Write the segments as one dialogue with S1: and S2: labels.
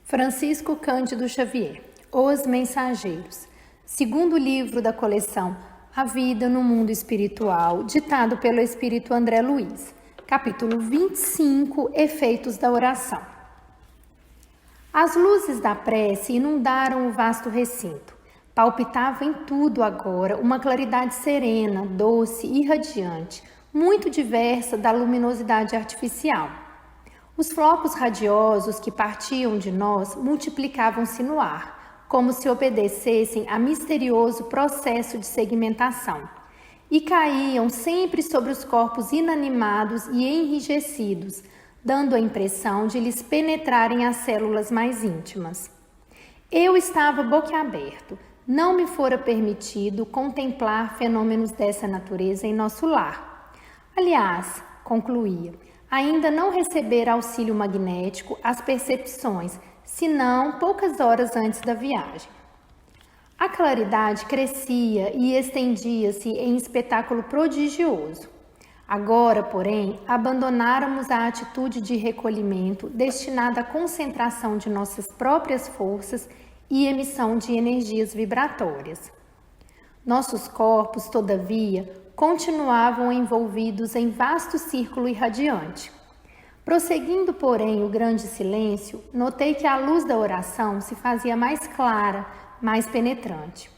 S1: Francisco Cândido Xavier, Os Mensageiros, segundo livro da coleção A Vida no Mundo Espiritual, ditado pelo Espírito André Luiz, capítulo 25, Efeitos da Oração. As luzes da prece inundaram o vasto recinto. Palpitava em tudo agora uma claridade serena, doce e radiante, muito diversa da luminosidade artificial. Os flocos radiosos que partiam de nós multiplicavam-se no ar, como se obedecessem a misterioso processo de segmentação, e caíam sempre sobre os corpos inanimados e enrijecidos, dando a impressão de lhes penetrarem as células mais íntimas. Eu estava boquiaberto. Não me fora permitido contemplar fenômenos dessa natureza em nosso lar. Aliás, concluía, ainda não recebera auxílio magnético às percepções, senão poucas horas antes da viagem. A claridade crescia e estendia-se em espetáculo prodigioso. Agora, porém, abandonáramos a atitude de recolhimento destinada à concentração de nossas próprias forças e emissão de energias vibratórias. Nossos corpos, todavia, continuavam envolvidos em vasto círculo irradiante. Prosseguindo, porém, o grande silêncio, notei que a luz da oração se fazia mais clara, mais penetrante.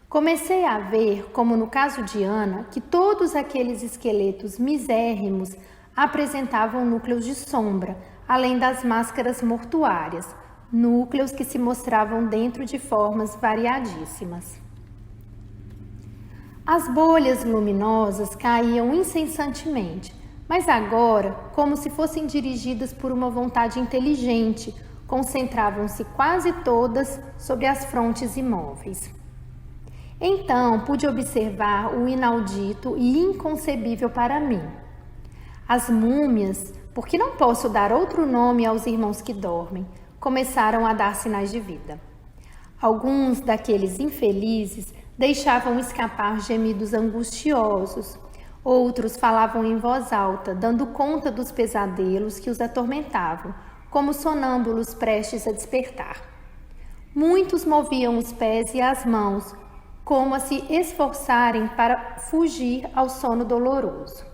S1: Comecei a ver, como no caso de Ana, que todos aqueles esqueletos misérrimos apresentavam núcleos de sombra, além das máscaras mortuárias, núcleos que se mostravam dentro de formas variadíssimas. As bolhas luminosas caíam incessantemente, mas agora, como se fossem dirigidas por uma vontade inteligente, concentravam-se quase todas sobre as frontes imóveis. Então pude observar o inaudito e inconcebível para mim. As múmias, porque não posso dar outro nome aos irmãos que dormem, começaram a dar sinais de vida. Alguns daqueles infelizes deixavam escapar gemidos angustiosos, outros falavam em voz alta, dando conta dos pesadelos que os atormentavam, como sonâmbulos prestes a despertar. Muitos moviam os pés e as mãos, como a se esforçarem para fugir ao sono doloroso.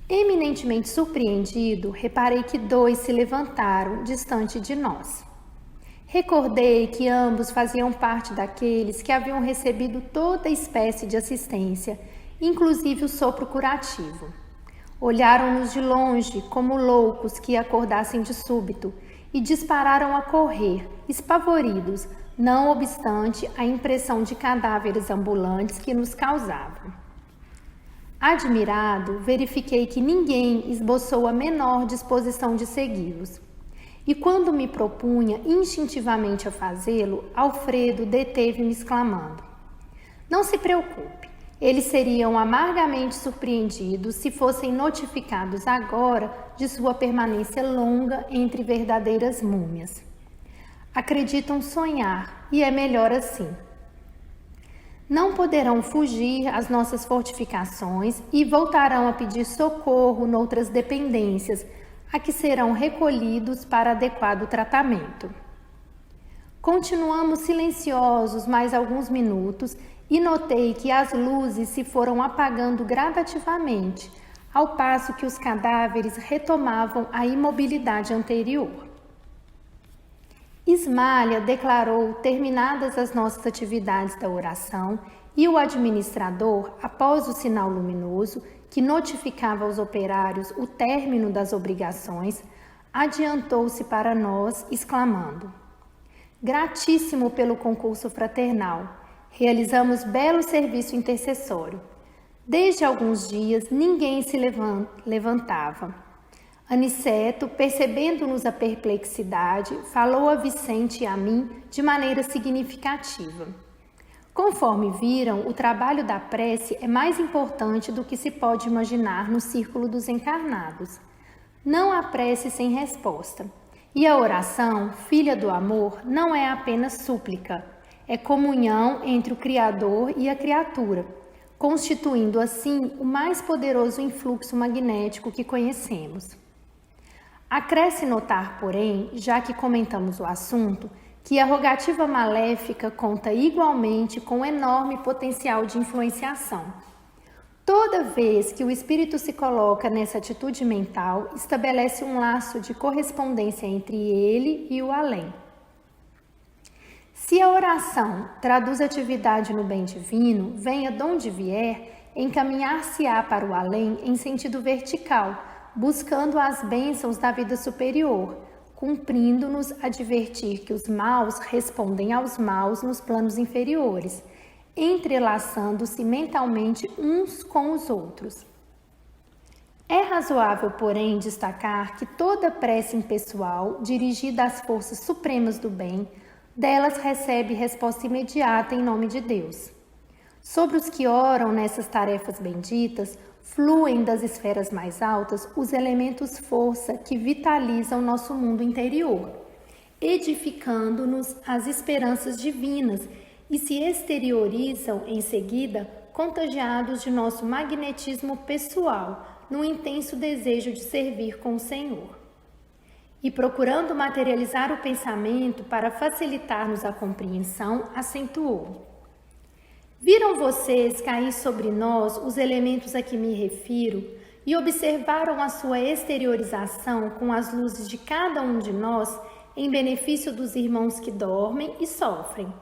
S1: Eminentemente surpreendido, reparei que 2 se levantaram distante de nós. Recordei que ambos faziam parte daqueles que haviam recebido toda espécie de assistência, inclusive o sopro curativo. Olharam-nos de longe como loucos que acordassem de súbito e dispararam a correr, espavoridos, não obstante a impressão de cadáveres ambulantes que nos causavam. Admirado, verifiquei que ninguém esboçou a menor disposição de segui-los. E quando me propunha instintivamente a fazê-lo, Alfredo deteve-me exclamando: "Não se preocupe, eles seriam amargamente surpreendidos se fossem notificados agora de sua permanência longa entre verdadeiras múmias. Acreditam sonhar, e é melhor assim. Não poderão fugir às nossas fortificações e voltarão a pedir socorro noutras dependências, a que serão recolhidos para adequado tratamento." Continuamos silenciosos mais alguns minutos e notei que as luzes se foram apagando gradativamente, ao passo que os cadáveres retomavam a imobilidade anterior. Ismália declarou terminadas as nossas atividades da oração e o administrador, após o sinal luminoso que notificava aos operários o término das obrigações, adiantou-se para nós, exclamando: "Gratíssimo pelo concurso fraternal, realizamos belo serviço intercessório. Desde alguns dias ninguém se levantava. Aniceto, percebendo-nos a perplexidade, falou a Vicente e a mim de maneira significativa. Conforme viram, o trabalho da prece é mais importante do que se pode imaginar no círculo dos encarnados. Não há prece sem resposta. E a oração, filha do amor, não é apenas súplica, é comunhão entre o Criador e a criatura, constituindo assim o mais poderoso influxo magnético que conhecemos. Acresce notar, porém, já que comentamos o assunto, que a rogativa maléfica conta igualmente com enorme potencial de influenciação. Toda vez que o espírito se coloca nessa atitude mental, estabelece um laço de correspondência entre ele e o além. Se a oração traduz atividade no bem divino, venha de onde vier, encaminhar-se-á para o além em sentido vertical, buscando as bênçãos da vida superior, cumprindo-nos advertir que os maus respondem aos maus nos planos inferiores, entrelaçando-se mentalmente uns com os outros. É razoável, porém, destacar que toda prece impessoal, dirigida às forças supremas do bem, delas recebe resposta imediata em nome de Deus. Sobre os que oram nessas tarefas benditas, fluem das esferas mais altas os elementos força que vitalizam nosso mundo interior, edificando-nos as esperanças divinas e se exteriorizam em seguida, contagiados de nosso magnetismo pessoal, no intenso desejo de servir com o Senhor. E procurando materializar o pensamento para facilitar-nos a compreensão, acentuou: viram vocês cair sobre nós os elementos a que me refiro e observaram a sua exteriorização com as luzes de cada um de nós em benefício dos irmãos que dormem e sofrem.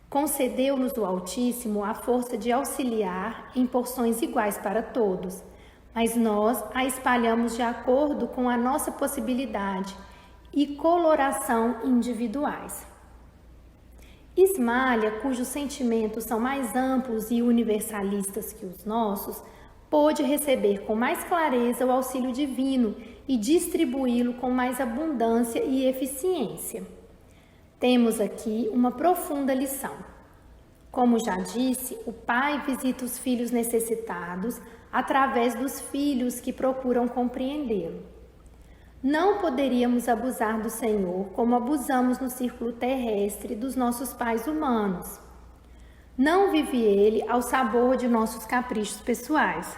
S1: Concedeu-nos o Altíssimo a força de auxiliar em porções iguais para todos, mas nós a espalhamos de acordo com a nossa possibilidade e coloração individuais. Ismalha, cujos sentimentos são mais amplos e universalistas que os nossos, pôde receber com mais clareza o auxílio divino e distribuí-lo com mais abundância e eficiência. Temos aqui uma profunda lição. Como já disse, o Pai visita os filhos necessitados através dos filhos que procuram compreendê-lo. Não poderíamos abusar do Senhor como abusamos no círculo terrestre dos nossos pais humanos. Não vive Ele ao sabor de nossos caprichos pessoais.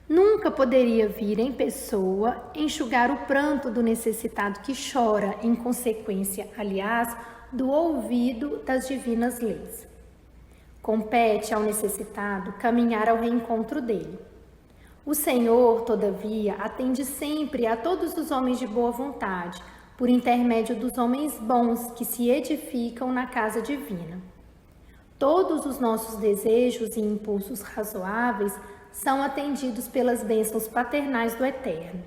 S1: Nunca poderia vir em pessoa enxugar o pranto do necessitado que chora, em consequência, aliás, do ouvido das divinas leis. Compete ao necessitado caminhar ao reencontro dele. O Senhor, todavia, atende sempre a todos os homens de boa vontade, por intermédio dos homens bons que se edificam na casa divina. Todos os nossos desejos e impulsos razoáveis são atendidos pelas bênçãos paternais do Eterno.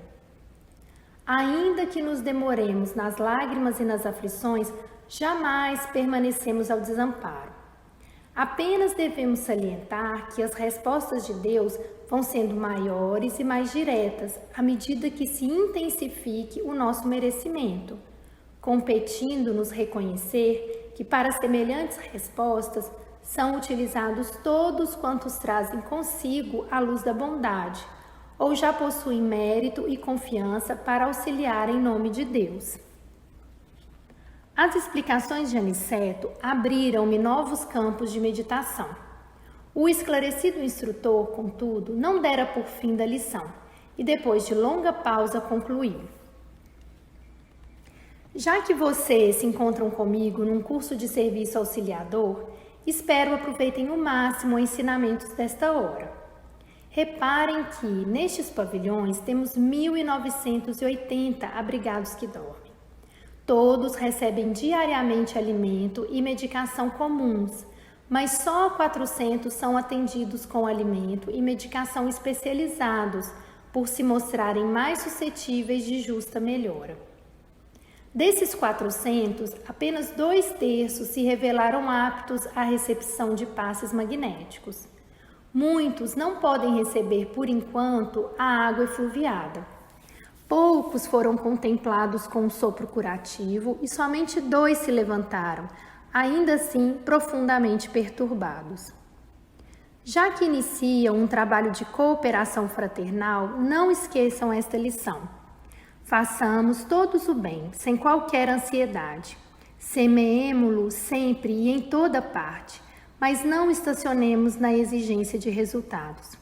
S1: Ainda que nos demoremos nas lágrimas e nas aflições, jamais permanecemos ao desamparo. Apenas devemos salientar que as respostas de Deus vão sendo maiores e mais diretas à medida que se intensifique o nosso merecimento, competindo-nos reconhecer que para semelhantes respostas são utilizados todos quantos trazem consigo a luz da bondade, ou já possuem mérito e confiança para auxiliar em nome de Deus. As explicações de Aniceto abriram-me novos campos de meditação. O esclarecido instrutor, contudo, não dera por fim da lição, e depois de longa pausa concluiu: já que vocês se encontram comigo num curso de serviço auxiliador, espero aproveitem o máximo os ensinamentos desta hora. Reparem que, nestes pavilhões, temos 1.980 abrigados que dormem. Todos recebem diariamente alimento e medicação comuns, mas só 400 são atendidos com alimento e medicação especializados, por se mostrarem mais suscetíveis de justa melhora. Desses 400, apenas 2/3 se revelaram aptos à recepção de passes magnéticos. Muitos não podem receber, por enquanto, a água efluviada. Poucos foram contemplados com um sopro curativo e somente 2 se levantaram, ainda assim profundamente perturbados. Já que iniciam um trabalho de cooperação fraternal, não esqueçam esta lição. Façamos todos o bem, sem qualquer ansiedade. Semeemo-lo sempre e em toda parte, mas não estacionemos na exigência de resultados.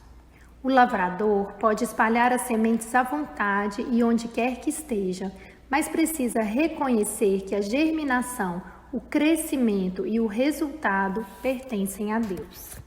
S1: O lavrador pode espalhar as sementes à vontade e onde quer que esteja, mas precisa reconhecer que a germinação, o crescimento e o resultado pertencem a Deus.